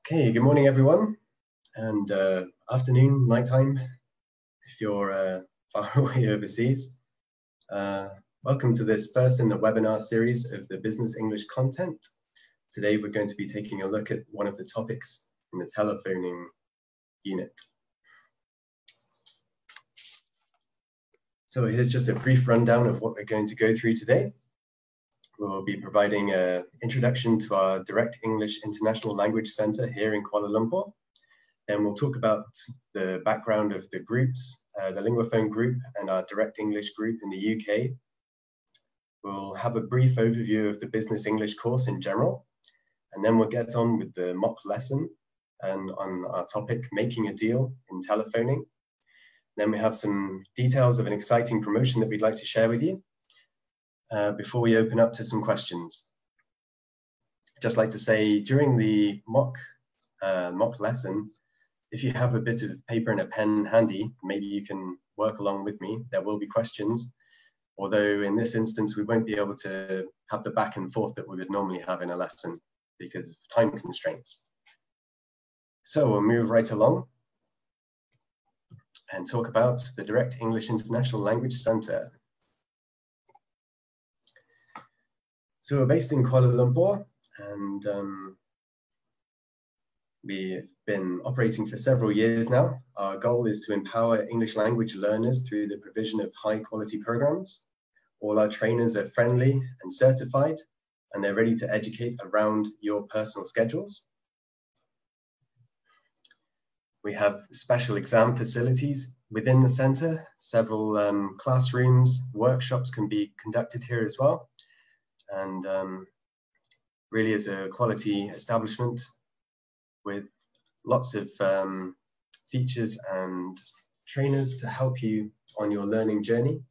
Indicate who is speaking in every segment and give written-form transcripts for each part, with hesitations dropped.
Speaker 1: Okay, good morning, everyone, and afternoon, nighttime, if you're far away overseas. Welcome to this first in the webinar series of the Business English content. Today, we're going to be taking a look at one of the topics in the telephoning unit. So here's just a brief rundown of what we're going to go through today. We'll be providing an introduction to our Direct English International Language Center here in Kuala Lumpur. Then we'll talk about the background of the groups, the Linguaphone group and our Direct English group in the UK. We'll have a brief overview of the Business English course in general, and then we'll get on with the mock lesson and on our topic, making a deal in telephoning. Then we have some details of an exciting promotion that we'd like to share with you. Before we open up to some questions. I'd just like to say during the mock lesson, if you have a bit of paper and a pen handy, maybe you can work along with me. There will be questions, although in this instance, we won't be able to have the back and forth that we would normally have in a lesson because of time constraints. So we'll move right along and talk about the Direct English International Language Center. So we're based in Kuala Lumpur, and we've been operating for several years now. Our goal is to empower English language learners through the provision of high quality programs. All our trainers are friendly and certified, and they're ready to educate around your personal schedules. We have special exam facilities within the center. Several classrooms, workshops can be conducted here as well. And really is a quality establishment with lots of features and trainers to help you on your learning journey.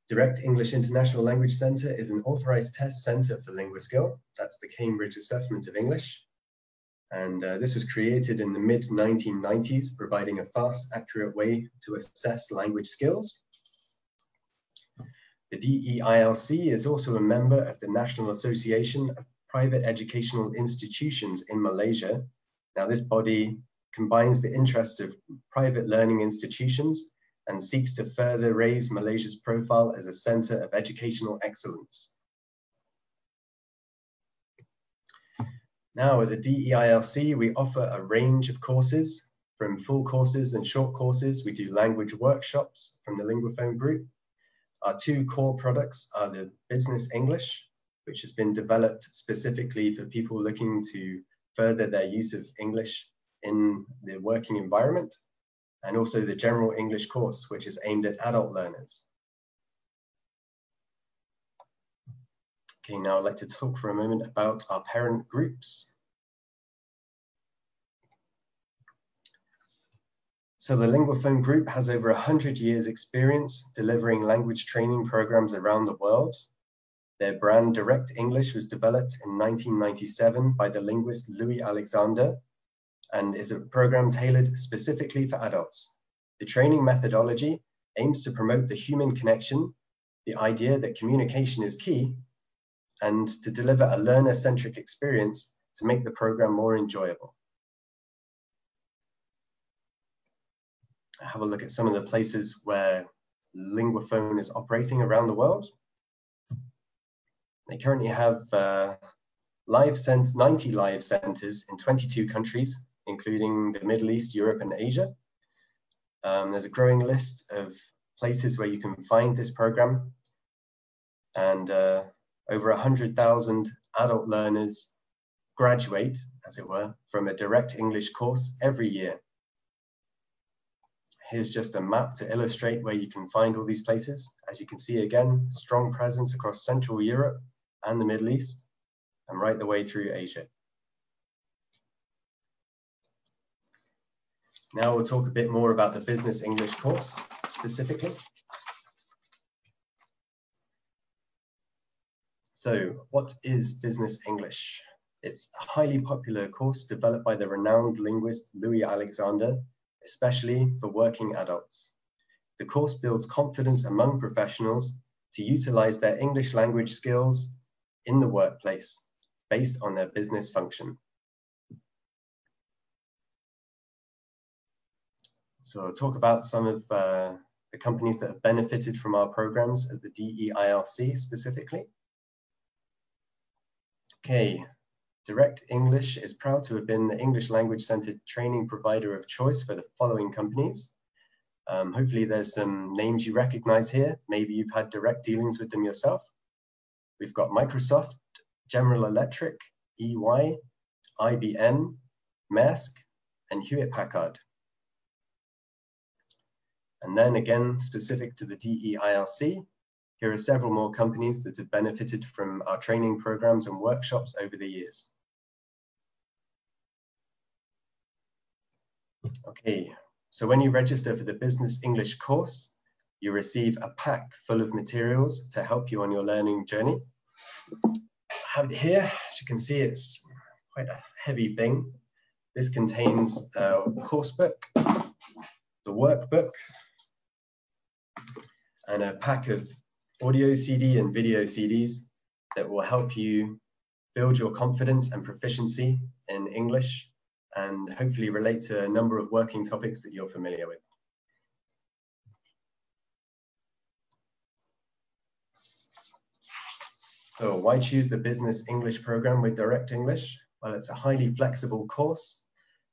Speaker 1: Direct English International Language Center is an authorized test center for LinguaSkill. That's the Cambridge Assessment of English. And this was created in the mid-1990s, providing a fast, accurate way to assess language skills. The DEILC is also a member of the National Association of Private Educational Institutions in Malaysia. Now, this body combines the interests of private learning institutions and seeks to further raise Malaysia's profile as a center of educational excellence. Now, at the DEILC, we offer a range of courses, from full courses and short courses. We do language workshops from the Linguaphone group. Our two core products are the Business English, which has been developed specifically for people looking to further their use of English in the working environment, and also the General English course, which is aimed at adult learners. Okay, now I'd like to talk for a moment about our parent groups. So the Linguaphone group has over 100 years experience delivering language training programs around the world. Their brand Direct English was developed in 1997 by the linguist Louis Alexander and is a program tailored specifically for adults. The training methodology aims to promote the human connection, the idea that communication is key, and to deliver a learner-centric experience to make the program more enjoyable. Have a look at some of the places where Linguaphone is operating around the world. They currently have 90 live centers in 22 countries, including the Middle East, Europe, and Asia. There's a growing list of places where you can find this program, and over 100,000 adult learners graduate, as it were, from a Direct English course every year. Here's just a map to illustrate where you can find all these places. As you can see, again, strong presence across Central Europe and the Middle East, and right the way through Asia. Now we'll talk a bit more about the Business English course specifically. So what is Business English? It's a highly popular course developed by the renowned linguist Louis Alexander, especially for working adults. The course builds confidence among professionals to utilize their English language skills in the workplace based on their business function. So I'll talk about some of the companies that have benefited from our programs at the DEIRC specifically. Okay, Direct English is proud to have been the English language-centered training provider of choice for the following companies. Hopefully there's some names you recognize here. Maybe you've had direct dealings with them yourself. We've got Microsoft, General Electric, EY, IBM, Maersk, and Hewlett-Packard. And then again, specific to the DEIRC, here are several more companies that have benefited from our training programs and workshops over the years. Okay, so when you register for the Business English course, you receive a pack full of materials to help you on your learning journey. I have it here. As you can see, it's quite a heavy thing. This contains a course book, the workbook, and a pack of audio CD and video CDs that will help you build your confidence and proficiency in English and hopefully relate to a number of working topics that you're familiar with. So why choose the Business English program with Direct English? Well, it's a highly flexible course.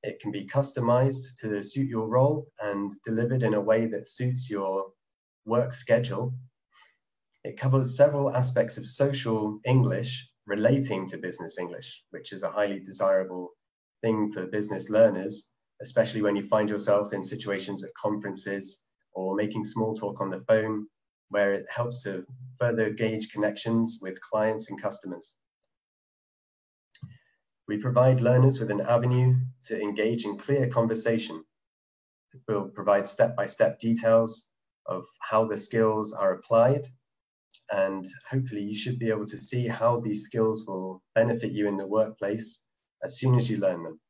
Speaker 1: It can be customized to suit your role and delivered in a way that suits your work schedule. It covers several aspects of social English relating to business English, which is a highly desirable thing for business learners, especially when you find yourself in situations at conferences or making small talk on the phone, where it helps to further gauge connections with clients and customers. We provide learners with an avenue to engage in clear conversation. We'll provide step-by-step details of how the skills are applied, and hopefully you should be able to see how these skills will benefit you in the workplace as soon as you learn them.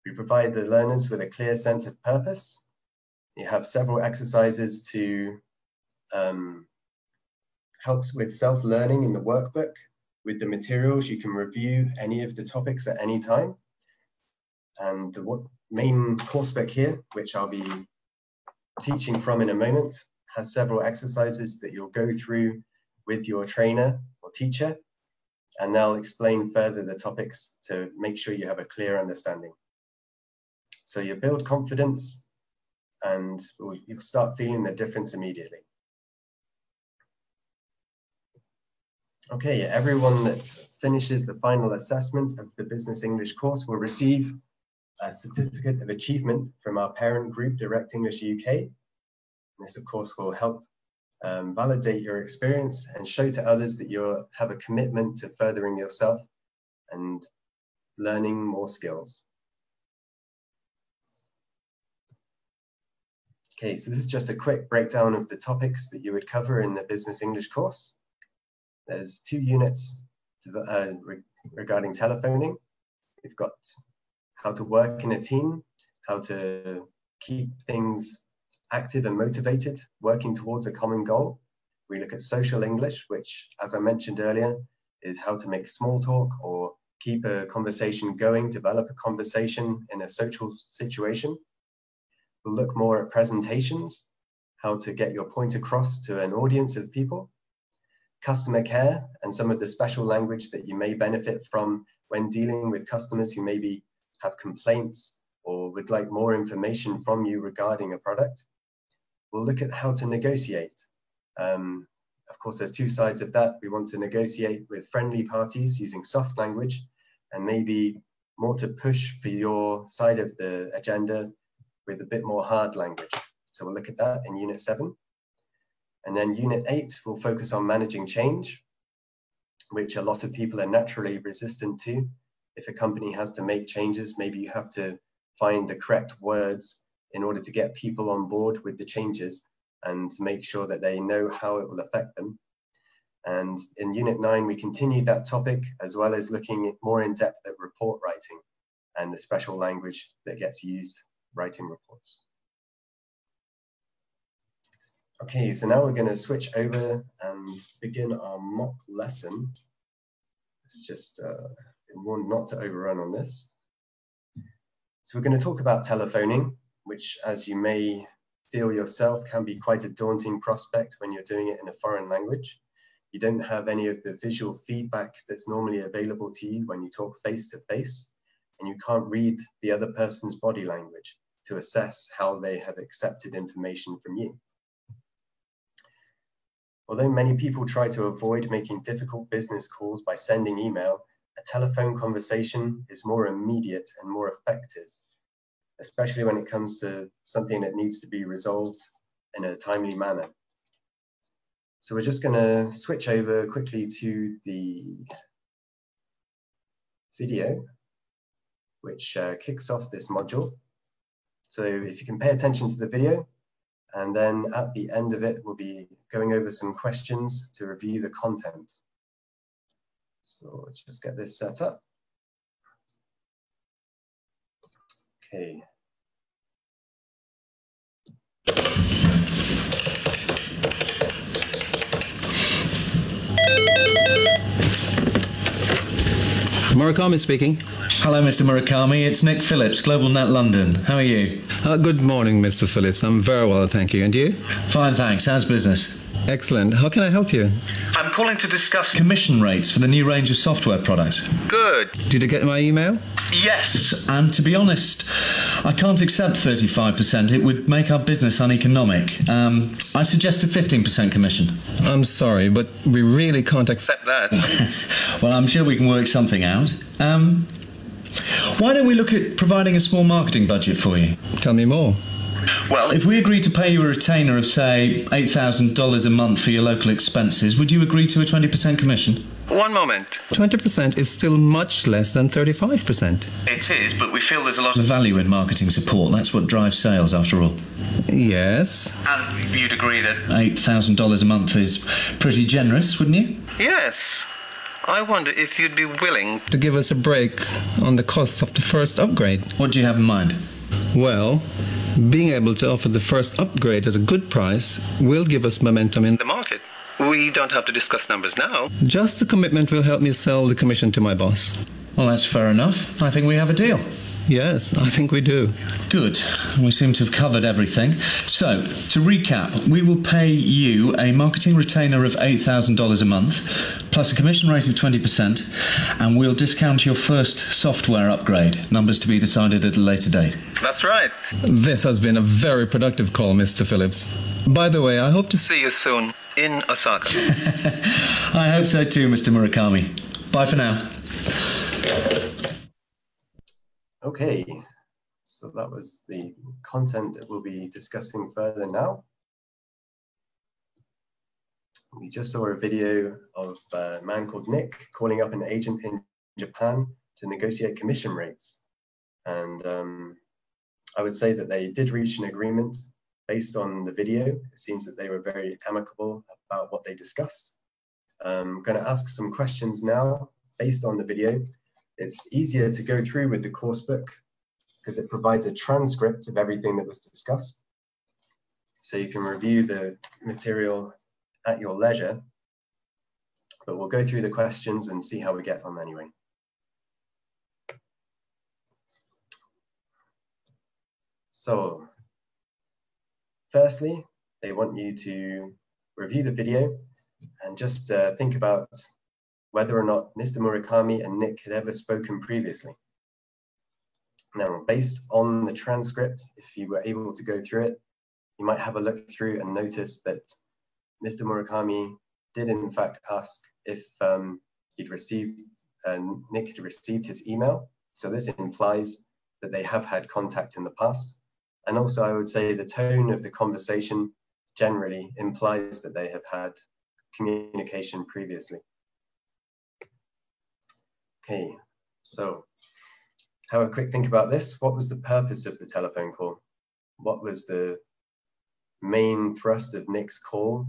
Speaker 1: We provide the learners with a clear sense of purpose. You have several exercises to help with self-learning in the workbook. With the materials, you can review any of the topics at any time. And the main course book here, which I'll be teaching from in a moment, has several exercises that you'll go through with your trainer or teacher, and they'll explain further the topics to make sure you have a clear understanding. So you build confidence and you'll start feeling the difference immediately. Okay, everyone that finishes the final assessment of the Business English course will receive a certificate of achievement from our parent group, Direct English UK. This, of course, will help validate your experience and show to others that you have a commitment to furthering yourself and learning more skills. Okay, so this is just a quick breakdown of the topics that you would cover in the Business English course. There's 2 units regarding telephoning. We've got how to work in a team, how to keep things active and motivated, working towards a common goal. We look at social English, which, as I mentioned earlier, is how to make small talk or keep a conversation going, develop a conversation in a social situation. We'll look more at presentations, how to get your point across to an audience of people. Customer care and some of the special language that you may benefit from when dealing with customers who maybe have complaints or would like more information from you regarding a product. We'll look at how to negotiate. Of course, there's 2 sides of that. We want to negotiate with friendly parties using soft language, and maybe more to push for your side of the agenda with a bit more hard language. So we'll look at that in Unit 7. And then Unit 8 will focus on managing change, which a lot of people are naturally resistant to. If a company has to make changes, maybe you have to find the correct words in order to get people on board with the changes and to make sure that they know how it will affect them. And in Unit 9, we continued that topic, as well as looking more in depth at report writing and the special language that gets used writing reports. Okay, so now we're going to switch over and begin our mock lesson. Let's just warn not to overrun on this. So we're going to talk about telephoning, which, as you may feel yourself, can be quite a daunting prospect when you're doing it in a foreign language. You don't have any of the visual feedback that's normally available to you when you talk face to face, and you can't read the other person's body language to assess how they have accepted information from you. Although many people try to avoid making difficult business calls by sending email, a telephone conversation is more immediate and more effective, especially when it comes to something that needs to be resolved in a timely manner. So we're just going to switch over quickly to the video, which kicks off this module. So if you can pay attention to the video, and then at the end of it, we'll be going over some questions to review the content. So let's just get this set up. Okay.
Speaker 2: Murakami speaking.
Speaker 3: Hello, Mr. Murakami. It's Nick Phillips, Global Net London. How are you?
Speaker 2: Good morning, Mr. Phillips. I'm very well, thank you. And you?
Speaker 3: Fine, thanks. How's business?
Speaker 2: Excellent. How can I help you?
Speaker 3: I'm calling to discuss commission rates for the new range of software products.
Speaker 2: Good. Did you get my email?
Speaker 3: Yes. And to be honest, I can't accept 35%. It would make our business uneconomic. I suggest a 15% commission.
Speaker 2: I'm sorry, but we really can't accept that.
Speaker 3: Well, I'm sure we can work something out. Why don't we look at providing a small marketing budget for you?
Speaker 2: Tell me more.
Speaker 3: Well, if we agree to pay you a retainer of, say, $8,000 a month for your local expenses, would you agree to a 20% commission?
Speaker 2: One moment. 20% is still much less than 35%.
Speaker 3: It is, but we feel there's a lot of value in marketing support. That's what drives sales, after all.
Speaker 2: Yes.
Speaker 3: And you'd agree that $8,000 a month is pretty generous, wouldn't you?
Speaker 2: Yes. I wonder if you'd be willing to give us a break on the cost of the first upgrade.
Speaker 3: What do you have in mind?
Speaker 2: Well, being able to offer the first upgrade at a good price will give us momentum in the market. We don't have to discuss numbers now. Just the commitment will help me sell the commission to my boss.
Speaker 3: Well, that's fair enough. I think we have a deal.
Speaker 2: Yes, I think we do.
Speaker 3: Good. We seem to have covered everything. So, to recap, we will pay you a marketing retainer of $8,000 a month, plus a commission rate of 20%, and we'll discount your first software upgrade. Numbers to be decided at a later date.
Speaker 2: That's right. This has been a very productive call, Mr. Phillips. By the way, I hope to see you soon in Osaka.
Speaker 3: I hope so too, Mr. Murakami. Bye for now.
Speaker 1: Okay, so that was the content that we'll be discussing further now. We just saw a video of a man called Nick calling up an agent in Japan to negotiate commission rates. And I would say that they did reach an agreement based on the video. It seems that they were very amicable about what they discussed. I'm going to ask some questions now based on the video. It's easier to go through with the course book because it provides a transcript of everything that was discussed. So you can review the material at your leisure, but we'll go through the questions and see how we get on anyway. So firstly, they want you to review the video and just think about whether or not Mr. Murakami and Nick had ever spoken previously. Now, based on the transcript, if you were able to go through it, you might have a look through and notice that Mr. Murakami did in fact ask if Nick had received his email. So this implies that they have had contact in the past. And also I would say the tone of the conversation generally implies that they have had communication previously. Okay, so have a quick think about this. What was the purpose of the telephone call? What was the main thrust of Nick's call,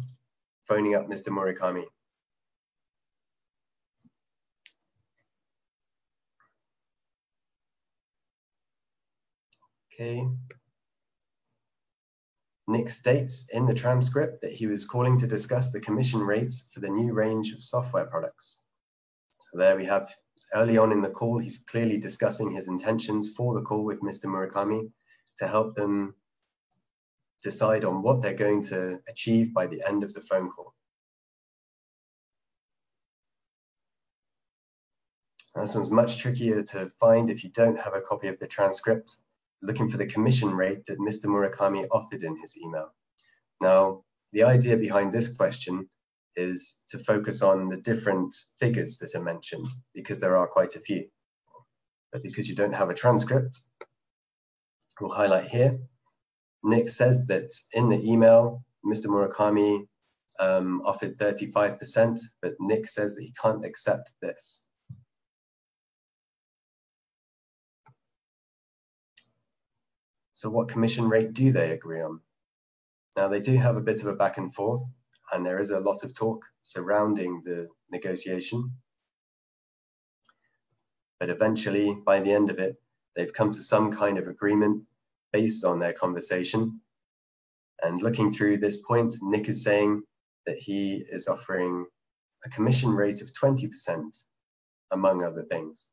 Speaker 1: phoning up Mr. Murakami? Okay. Nick states in the transcript that he was calling to discuss the commission rates for the new range of software products. So there we have, early on in the call, he's clearly discussing his intentions for the call with Mr. Murakami to help them decide on what they're going to achieve by the end of the phone call. This one's much trickier to find if you don't have a copy of the transcript, looking for the commission rate that Mr. Murakami offered in his email. Now, the idea behind this question is to focus on the different figures that are mentioned, because there are quite a few. But because you don't have a transcript, we'll highlight here. Nick says that in the email, Mr. Murakami offered 35%, but Nick says that he can't accept this. So what commission rate do they agree on? Now, they do have a bit of a back and forth, and there is a lot of talk surrounding the negotiation. But eventually, by the end of it, they've come to some kind of agreement based on their conversation. And looking through this point, Nick is saying that he is offering a commission rate of 20%, among other things.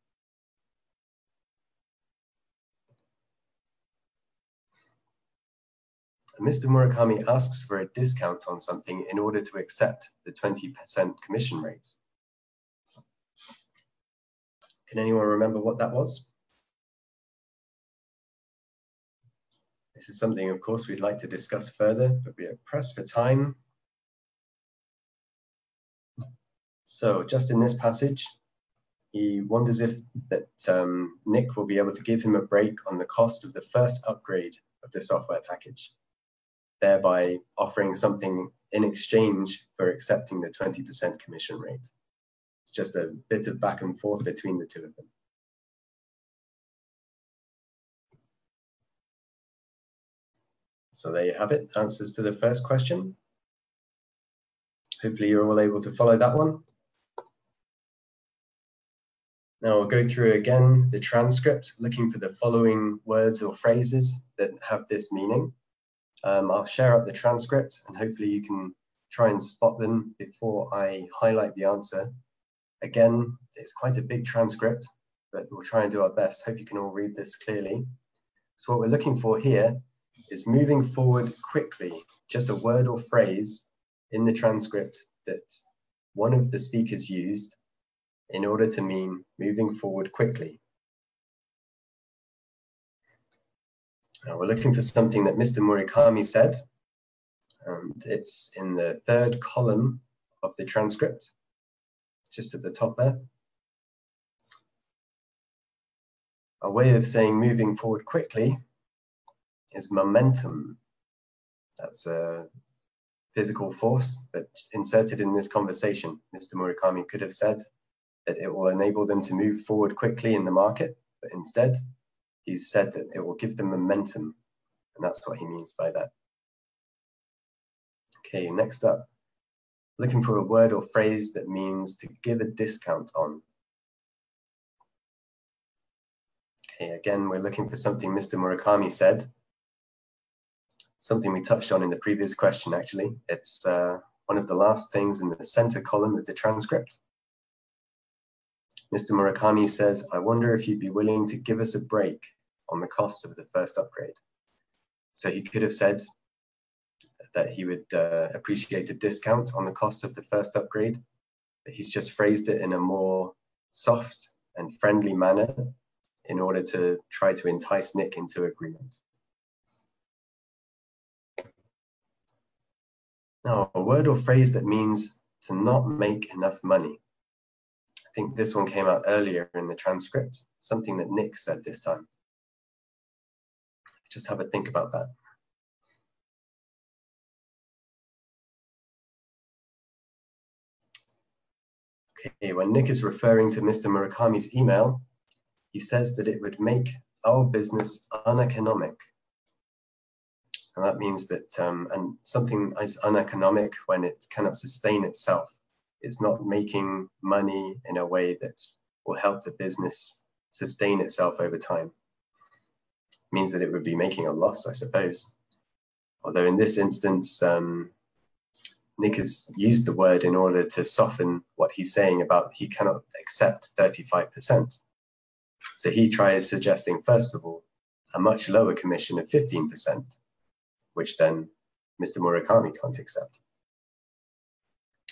Speaker 1: Mr. Murakami asks for a discount on something in order to accept the 20% commission rate. Can anyone remember what that was? This is something, of course, we'd like to discuss further, but we are pressed for time. So just in this passage, he wonders if that Nick will be able to give him a break on the cost of the first upgrade of the software package, thereby offering something in exchange for accepting the 20% commission rate. It's just a bit of back and forth between the two of them. So there you have it, answers to the first question. Hopefully you're all able to follow that one. Now we'll go through again the transcript, looking for the following words or phrases that have this meaning. I'll share out the transcript and hopefully you can try and spot them before I highlight the answer. Again, it's quite a big transcript, but we'll try and do our best. Hope you can all read this clearly. So what we're looking for here is moving forward quickly, just a word or phrase in the transcript that one of the speakers used in order to mean moving forward quickly. Now we're looking for something that Mr. Murakami said, and it's in the third column of the transcript, just at the top there. A way of saying moving forward quickly is momentum. That's a physical force, but inserted in this conversation, Mr. Murakami could have said that it will enable them to move forward quickly in the market, but instead, he's said that it will give them momentum, and that's what he means by that. Okay, next up, looking for a word or phrase that means to give a discount on. Okay, again, we're looking for something Mr. Murakami said, something we touched on in the previous question, actually. It's one of the last things in the center column of the transcript. Mr. Murakami says, I wonder if you'd be willing to give us a break on the cost of the first upgrade. So he could have said that he would appreciate a discount on the cost of the first upgrade, but he's just phrased it in a more soft and friendly manner in order to try to entice Nick into agreement. Now, a word or phrase that means to not make enough money. I think this one came out earlier in the transcript, something that Nick said this time. Just have a think about that. Okay, when Nick is referring to Mr. Murakami's email, he says that it would make our business uneconomic. And that means that and something is uneconomic when it cannot sustain itself. It's not making money in a way that will help the business sustain itself over time. It means that it would be making a loss, I suppose. Although in this instance, Nick has used the word in order to soften what he's saying about he cannot accept 35%. So he tries suggesting, first of all, a much lower commission of 15%, which then Mr. Murakami can't accept.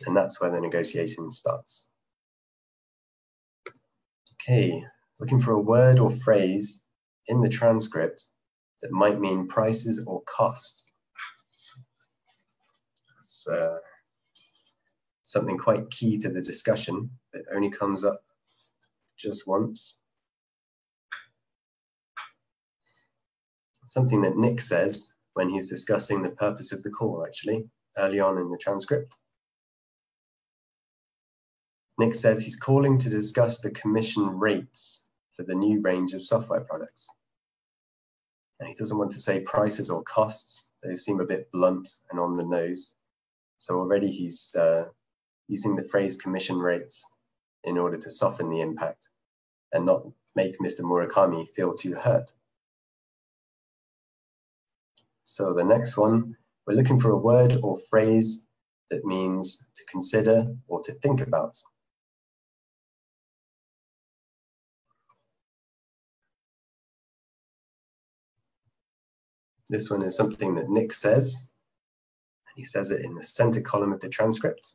Speaker 1: And that's where the negotiation starts. Okay, looking for a word or phrase in the transcript that might mean prices or cost. It's something quite key to the discussion. It only comes up just once. Something that Nick says when he's discussing the purpose of the call, actually, early on in the transcript. Nick says he's calling to discuss the commission rates for the new range of software products. And he doesn't want to say prices or costs. They seem a bit blunt and on the nose. So already he's using the phrase commission rates in order to soften the impact and not make Mr. Murakami feel too hurt. So the next one, we're looking for a word or phrase that means to consider or to think about. This one is something that Nick says, and he says it in the center column of the transcript.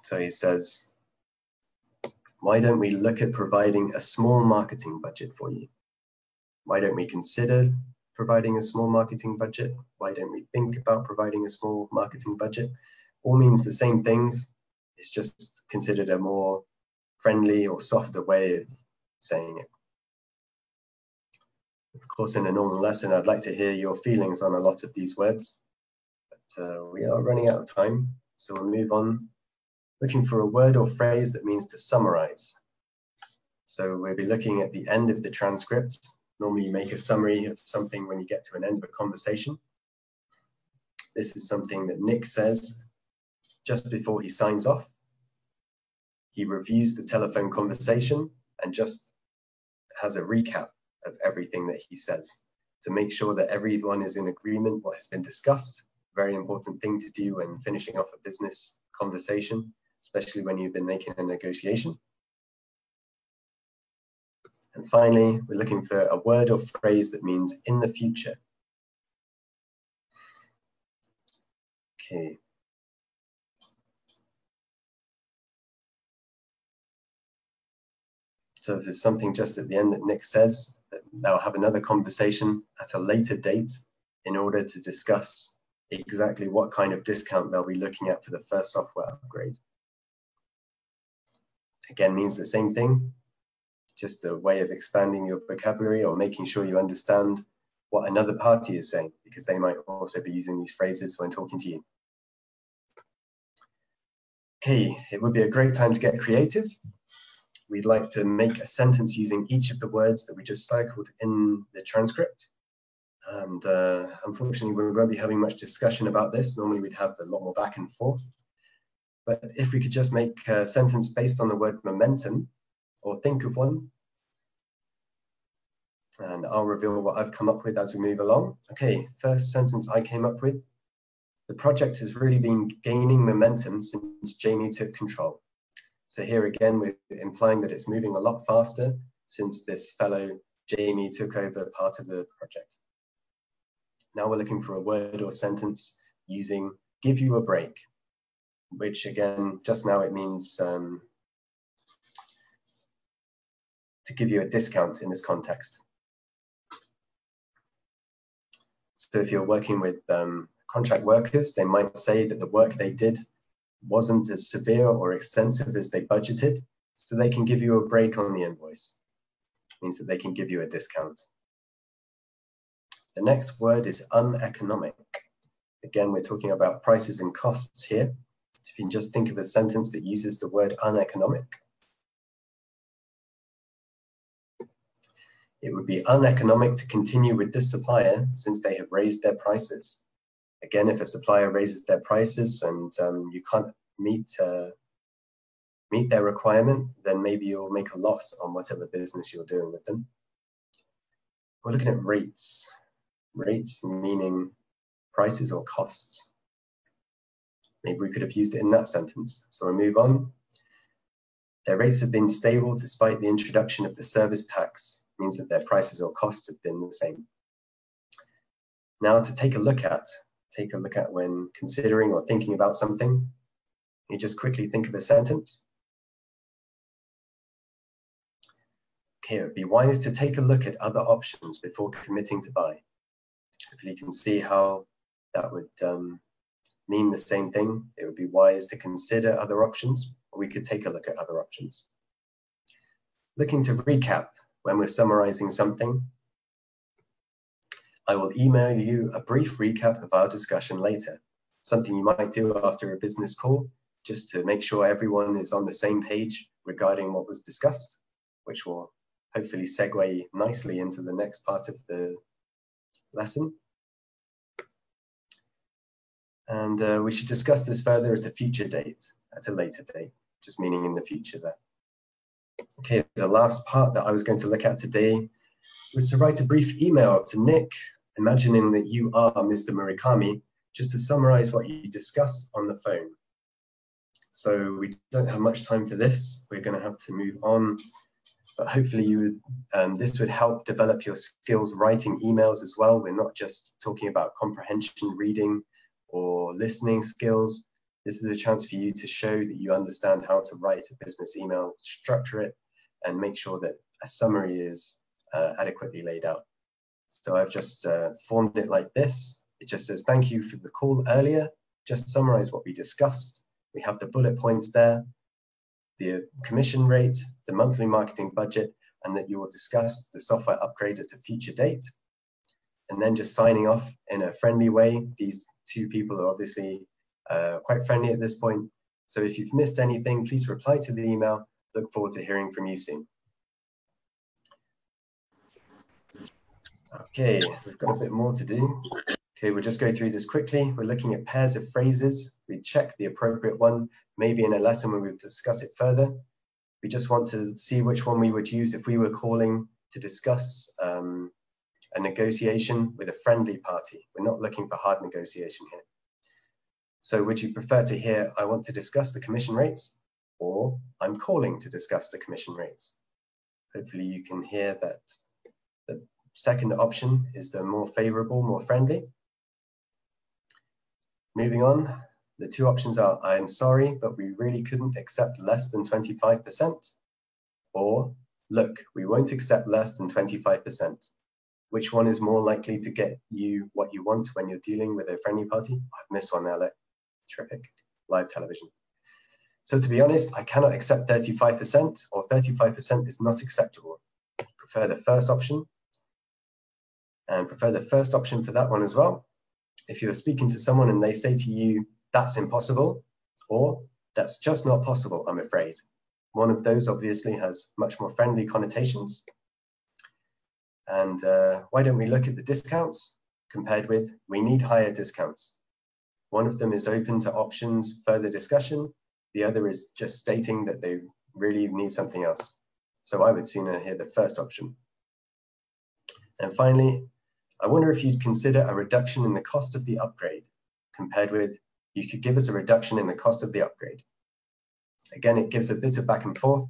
Speaker 1: So he says, why don't we look at providing a small marketing budget for you? Why don't we consider providing a small marketing budget? Why don't we think about providing a small marketing budget? All means the same things. It's just considered a more friendly or softer way of saying it. Of course, in a normal lesson, I'd like to hear your feelings on a lot of these words, but we are running out of time, so we'll move on. Looking for a word or phrase that means to summarize. So we'll be looking at the end of the transcript. Normally you make a summary of something when you get to an end of a conversation. This is something that Nick says just before he signs off. He reviews the telephone conversation and just has a recap of everything that he says to make sure that everyone is in agreement what has been discussed. Very important thing to do when finishing off a business conversation, especially when you've been making a negotiation. And finally, we're looking for a word or phrase that means in the future. Okay. So there's something just at the end that Nick says that they'll have another conversation at a later date in order to discuss exactly what kind of discount they'll be looking at for the first software upgrade. Again, means the same thing, just a way of expanding your vocabulary or making sure you understand what another party is saying, because they might also be using these phrases when talking to you. Okay, it would be a great time to get creative. We'd like to make a sentence using each of the words that we just cycled in the transcript. And unfortunately, we won't be having much discussion about this. Normally we'd have a lot more back and forth. But if we could just make a sentence based on the word momentum, or think of one. And I'll reveal what I've come up with as we move along. Okay, first sentence I came up with. The project has really been gaining momentum since Jamie took control. So here again, we're implying that it's moving a lot faster since this fellow Jamie took over part of the project. Now we're looking for a word or sentence using give you a break, which again, just now it means to give you a discount in this context. So if you're working with contract workers, they might say that the work they did wasn't as severe or extensive as they budgeted, so they can give you a break on the invoice. It means that they can give you a discount. The next word is uneconomic. Again, we're talking about prices and costs here. If you can just think of a sentence that uses the word uneconomic. It would be uneconomic to continue with this supplier since they have raised their prices. Again, if a supplier raises their prices and you can't meet their requirement, then maybe you'll make a loss on whatever business you're doing with them. We're looking at rates. Rates meaning prices or costs. Maybe we could have used it in that sentence. So we'll move on. Their rates have been stable despite the introduction of the service tax. It means that their prices or costs have been the same. Now to take a look at when considering or thinking about something, you just quickly think of a sentence. Okay, it would be wise to take a look at other options before committing to buy. Hopefully you can see how that would mean the same thing. It would be wise to consider other options, or we could take a look at other options. Looking to recap when we're summarizing something, I will email you a brief recap of our discussion later, something you might do after a business call, just to make sure everyone is on the same page regarding what was discussed, which will hopefully segue nicely into the next part of the lesson. And we should discuss this further at a future date, at a later date, just meaning in the future there. Okay, the last part that I was going to look at today was to write a brief email to Nick, imagining that you are Mr. Murakami, just to summarize what you discussed on the phone. So we don't have much time for this. We're going to have to move on, but hopefully this would help develop your skills writing emails as well. We're not just talking about comprehension, reading, or listening skills. This is a chance for you to show that you understand how to write a business email, structure it, and make sure that a summary is adequately laid out. So I've just formed it like this. It just says, thank you for the call earlier. Just summarize what we discussed. We have the bullet points there, the commission rate, the monthly marketing budget, and that you will discuss the software upgrade at a future date. And then just signing off in a friendly way. These two people are obviously quite friendly at this point. So if you've missed anything, please reply to the email. Look forward to hearing from you soon. Okay, we've got a bit more to do. Okay, we'll just go through this quickly. We're looking at pairs of phrases. We check the appropriate one, maybe in a lesson where we'll discuss it further. We just want to see which one we would use if we were calling to discuss a negotiation with a friendly party. We're not looking for hard negotiation here. So would you prefer to hear, I want to discuss the commission rates, or I'm calling to discuss the commission rates? Hopefully you can hear that the second option is the more favorable, more friendly. Moving on, the two options are, I'm sorry, but we really couldn't accept less than 25%, or look, we won't accept less than 25%. Which one is more likely to get you what you want when you're dealing with a friendly party? I've missed one there, terrific, live television. So to be honest, I cannot accept 35%, or 35% is not acceptable. Prefer the first option, and prefer the first option for that one as well. If you're speaking to someone and they say to you, that's impossible, or that's just not possible, I'm afraid. One of those obviously has much more friendly connotations. And why don't we look at the discounts compared with, we need higher discounts. One of them is open to options, further discussion. The other is just stating that they really need something else. So I would sooner hear the first option. And finally, I wonder if you'd consider a reduction in the cost of the upgrade compared with, you could give us a reduction in the cost of the upgrade. Again, it gives a bit of back and forth,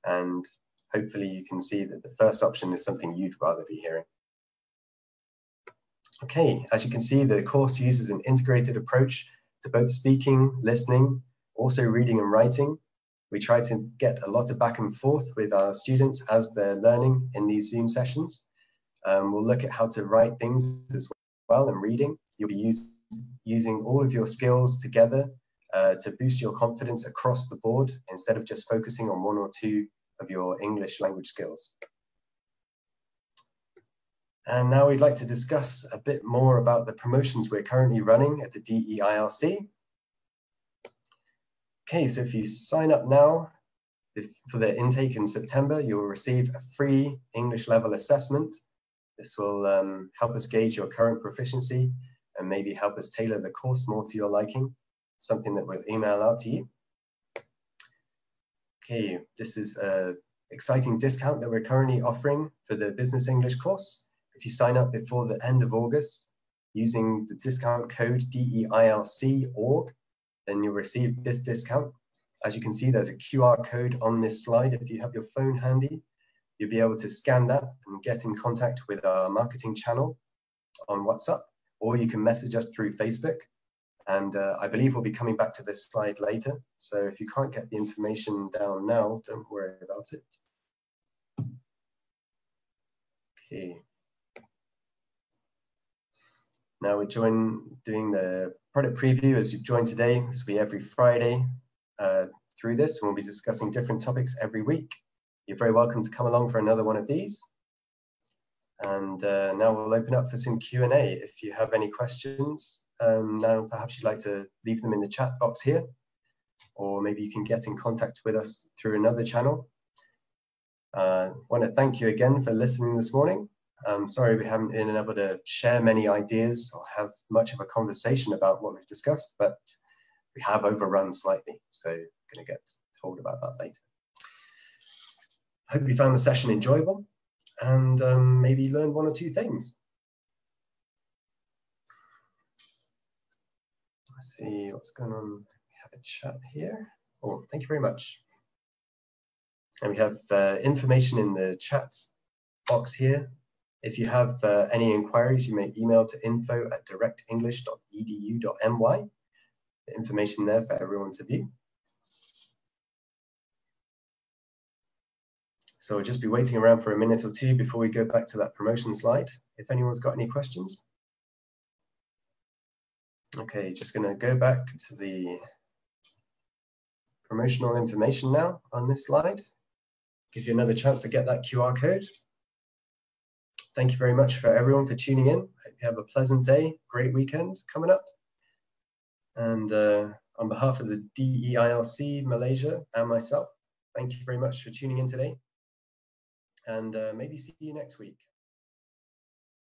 Speaker 1: and hopefully you can see that the first option is something you'd rather be hearing. Okay, as you can see, the course uses an integrated approach to both speaking, listening, also reading and writing. We try to get a lot of back and forth with our students as they're learning in these Zoom sessions. We'll look at how to write things as well and reading. You'll be using all of your skills together to boost your confidence across the board instead of just focusing on one or two of your English language skills. And now we'd like to discuss a bit more about the promotions we're currently running at the DEIRC. Okay, so if you sign up now for the intake in September, you'll receive a free English level assessment. This will help us gauge your current proficiency and maybe help us tailor the course more to your liking, something that we'll email out to you. Okay, this is an exciting discount that we're currently offering for the Business English course. if you sign up before the end of August using the discount code DEILC.org, then you'll receive this discount. As you can see, there's a QR code on this slide. If you have your phone handy, you'll be able to scan that and get in contact with our marketing channel on WhatsApp, or you can message us through Facebook. And I believe we'll be coming back to this slide later. So if you can't get the information down now, don't worry about it. Okay. Now we're doing the product preview as you've joined today. This will be every Friday through this, and we'll be discussing different topics every week. You're very welcome to come along for another one of these. And now we'll open up for some Q&A. If you have any questions, now perhaps you'd like to leave them in the chat box here, or maybe you can get in contact with us through another channel. I want to thank you again for listening this morning. I'm sorry we haven't been able to share many ideas or have much of a conversation about what we've discussed, but we have overrun slightly, so I'm going to get told about that later. I hope you found the session enjoyable and maybe learned one or two things. Let's see what's going on. We have a chat here. Oh, thank you very much. And we have information in the chat box here. If you have any inquiries, you may email to info@directenglish.edu.my. The information there for everyone to view. So we'll just be waiting around for a minute or two before we go back to that promotion slide. If anyone's got any questions. Okay, just going to go back to the promotional information now on this slide. Give you another chance to get that QR code. Thank you very much for everyone for tuning in. Hope you have a pleasant day, great weekend coming up. And on behalf of the DEILC Malaysia and myself, thank you very much for tuning in today. And maybe see you next week.